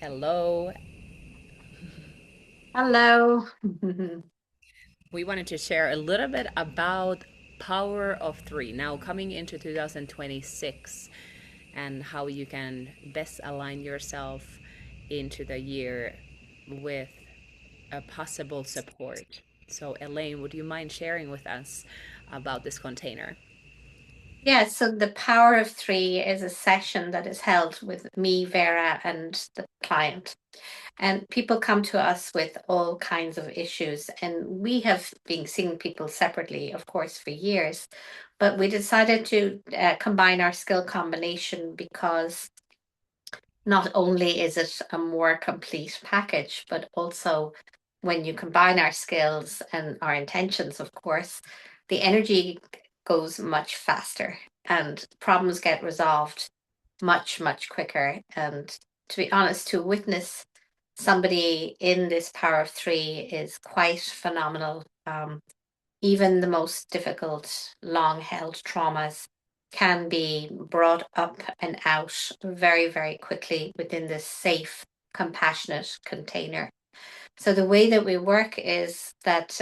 Hello. Hello. We wanted to share a little bit about Power of Three now coming into 2026 and how you can best align yourself into the year with a possible support. So, Elaine, would you mind sharing with us about this container? Yeah, so the Power of Three is a session that is held with me, Vera, and the client. And people come to us with all kinds of issues. And we have been seeing people separately, of course, for years. But we decided to combine our skill combination because not only is it a more complete package, but also when you combine our skills and our intentions, of course, the energy goes much faster and problems get resolved much, much quicker. And to be honest, to witness somebody in this power of three is quite phenomenal. Even the most difficult, long held traumas can be brought up and out very, very quickly within this safe, compassionate container. So, the way that we work is that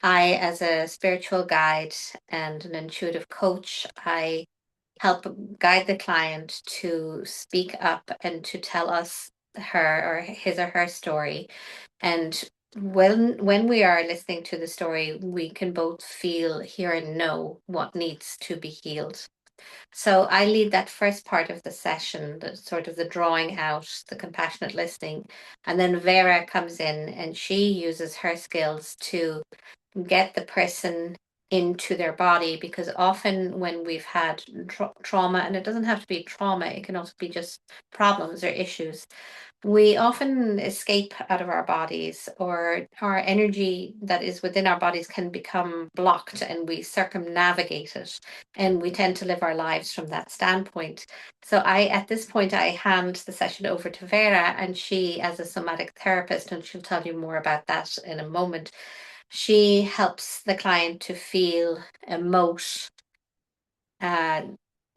I, as a spiritual guide and an intuitive coach, I help guide the client to speak up and to tell us her or his or her story. And when we are listening to the story, we can both feel, hear, and know what needs to be healed. So I lead that first part of the session, the sort of the drawing out, the compassionate listening. And then Vera comes in and she uses her skills to get the person into their body, because often when we've had trauma, and it doesn't have to be trauma, it can also be just problems or issues, we often escape out of our bodies, or our energy that is within our bodies can become blocked and we circumnavigate it, and we tend to live our lives from that standpoint. So at this point, I hand the session over to Vera, and she, as a somatic therapist, and she'll tell you more about that in a moment, she helps the client to feel, emote, uh,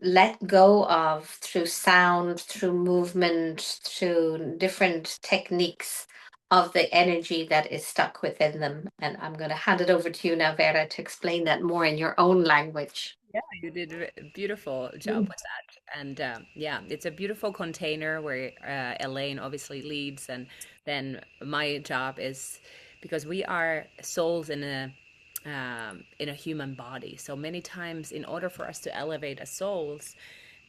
let go of, through sound, through movement, through different techniques, of the energy that is stuck within them. And I'm going to hand it over to you now, Vera, to explain that more in your own language. Yeah, you did a beautiful job Mm. with that. And yeah, it's a beautiful container where Elaine obviously leads. And then my job is because we are souls in a human body. So many times, in order for us to elevate as souls,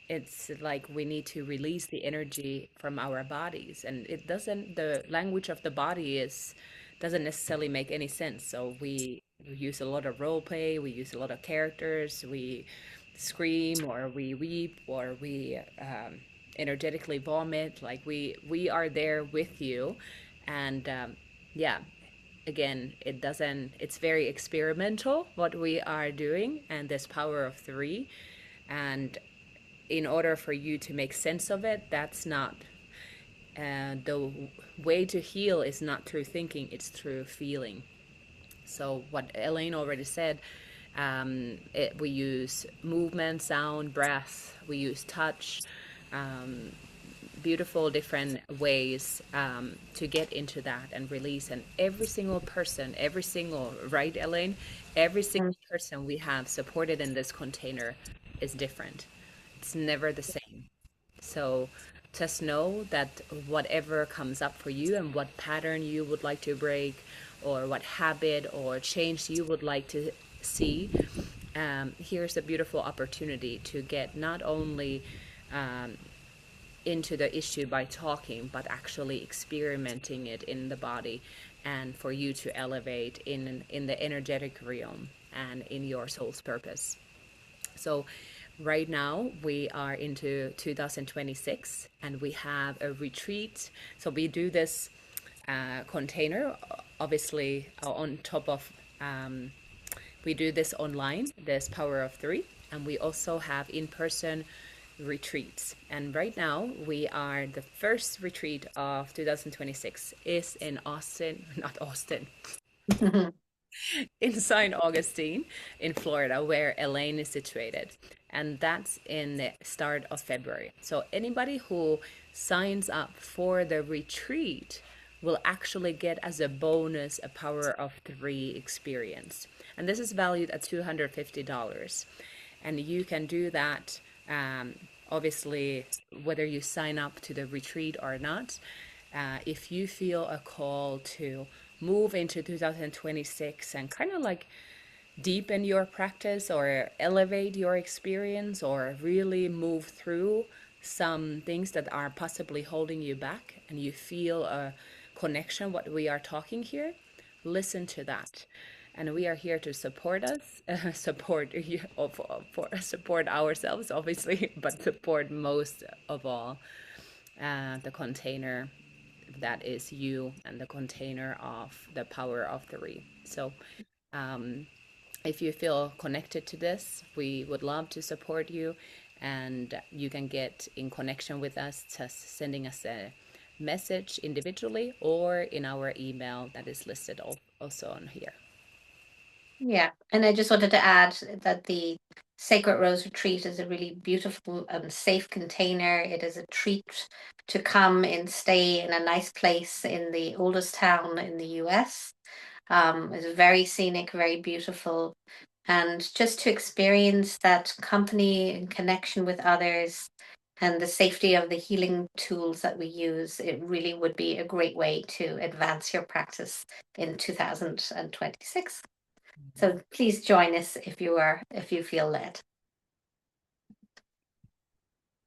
it's like we need to release the energy from our bodies, and it doesn't. The language of the body is doesn't necessarily make any sense. So we use a lot of role play, we use a lot of characters, we scream or we weep or we energetically vomit. Like we are there with you, and yeah, again, it doesn't. It's very experimental what we are doing, and this power of three, and in order for you to make sense of it, that's not the way to heal is not through thinking, it's through feeling. So what Elaine already said, we use movement, sound, breath, we use touch, um, beautiful different ways to get into that and release. And every single person, every single, right, Elaine? Every single person we have supported in this container is different. It's never the same. So just know that whatever comes up for you and what pattern you would like to break, or what habit or change you would like to see, here's a beautiful opportunity to get not only into the issue by talking, but actually experimenting it in the body, and for you to elevate in the energetic realm and in your soul's purpose. So, right now we are into 2026 and we have a retreat. So, we do this container, obviously, on top of, we do this online, this Power of Three, and we also have in person retreats. And right now, we are the first retreat of 2026 is in Austin, not Austin, in St. Augustine in Florida, where Elaine is situated. And that's in the start of February. So anybody who signs up for the retreat will actually get as a bonus a Power of Three experience. And this is valued at $250. And you can do that, obviously, whether you sign up to the retreat or not. If you feel a call to move into 2026 and kind of like deepen your practice or elevate your experience or really move through some things that are possibly holding you back, and you feel a connection what we are talking here, listen to that. And we are here to support us, support you, support ourselves, obviously, but support most of all the container that is you and the container of the Power of Three. So um, if you feel connected to this, we would love to support you, and you can get in connection with us just sending us a message individually or in our email that is listed also on here. Yeah, and I just wanted to add that the Sacred Rose Retreat is a really beautiful and safe container. It is a treat to come and stay in a nice place in the oldest town in the US. It's very scenic, very beautiful, and just to experience that company and connection with others and the safety of the healing tools that we use, it really would be a great way to advance your practice in 2026. So please join us if you feel led.